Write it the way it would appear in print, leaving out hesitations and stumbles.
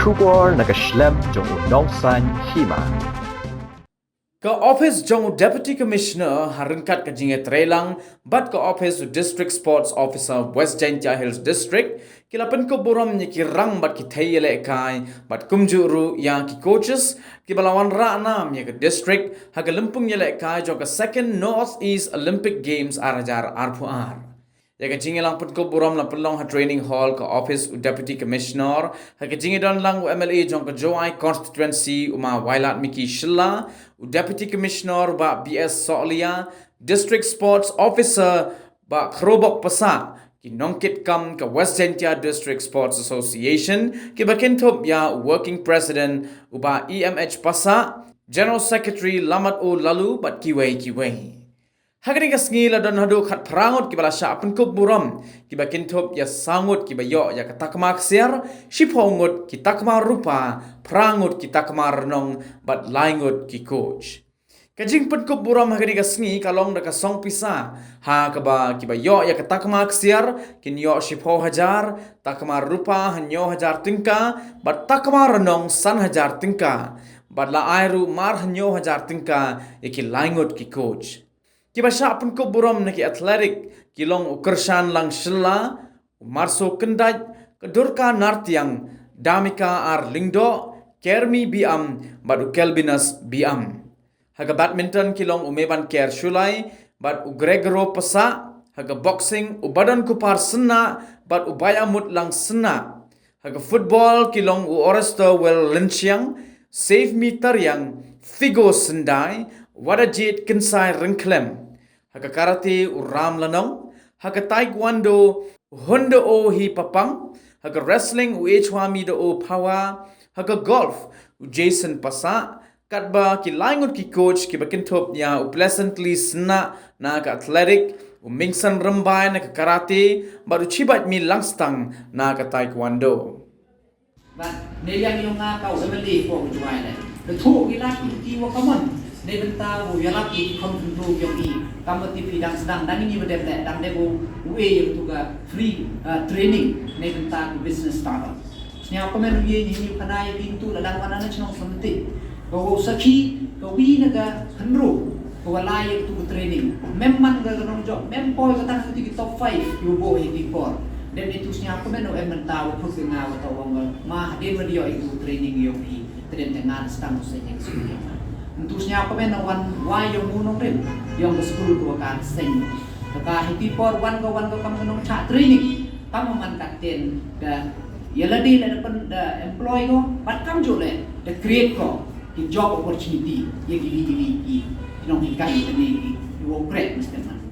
Kubor nakaslem jong nongsan Hima. Ka office jong deputy commissioner harengkat ka jinge trelang bat ka office district sports officer Wjdsa Hills district kila Pynkup Burom ni kirang bat ki Thei Ïalehkai bat kumjuru yang ki coaches ki balawan ra nam ye ka district haga lempung Ïalehkai jong ka second northeast olympic games arajar arpuar. Ya ka jinge lang Pynkup Burom la pelong ha training hall ka office deputy commissioner ha ka jinge don lang MLA jong ka Jowai constituency uma wailat miki shilla deputy commissioner ba BS Solia district sports officer ba Krobok Pasa ki nongkit kam ka Wjdsa district sports association ki bakintop ya working president uba EMH Pasa general secretary Lamat O Lalu bat kiwei Hagani ka ngila don hadu khat prangot ki bala sya Pynkup Burom ki bakintop ya sangut ki bayo ya katakma ksiar shipongut ki takma rupa prangut ki takma renong bat laingut ki coach. Kajing Pynkup Burom hagani ka ngi kalong da ka song pisa ha ka ba ki bayo ya katakma ksiar kin yo shipo hajar takma rupa hanyo hajar tingka bat takma renong san hajar tingka bat la airu mar hanyo hajar tingka ya ki laingut ki coach. Kiba sya Pynkup Burom naki athletic kilong ukersan lang shilla marso kendaj kedurka nartiang damika ar lingdo kermi biam badu kelbinas biam haga badminton kilong umeban ker shulai bad ugregro pesa haga boxing ubadan kupar sena bad ubayamut lang sena haga football kilong uoresto wel lenchiang save meter yang figo sendai wadajit kensai ringklem Haka karate uram lanong, haka taekwondo hondo o hi papang, haka wrestling chwami do o pawa, haka golf Wjdsa pasa, katba ki laingut ki coach ki bakintop ya pleasantly sna na ka athletic, mingsan rambai na ka karate, baru chibat mi langstang na ka taekwondo. Và nếu yang yung kau semeli ko Jowai ne, the two ilaki ti wa kaman. Nei benta bu yalaki kon tentu yogi kamu TV dan sedang dan ini berdebet dan debu UE yang juga free training nei benta business startup. Senya komen UE ini kanai pintu ladang mana na chinong samti. Kau saki kau wi naga henru kau walai itu training. Memang ga ganong job mempoy kata nanti di top 5 yubo di por. Dan itu senya komen o benta wa pusinga wa tawang ma dia video itu training yogi tren dengan sedang usahanya sebenarnya. Entusnya apa men wan wai yang munong rin yang ke school ko kan sing ka hiti por wan ko kam kanong cha training kam man katen da yaladi la depan da employ ko pat kam jo le da create ko ki job opportunity ye ki kinong hikai ni wo create mesti man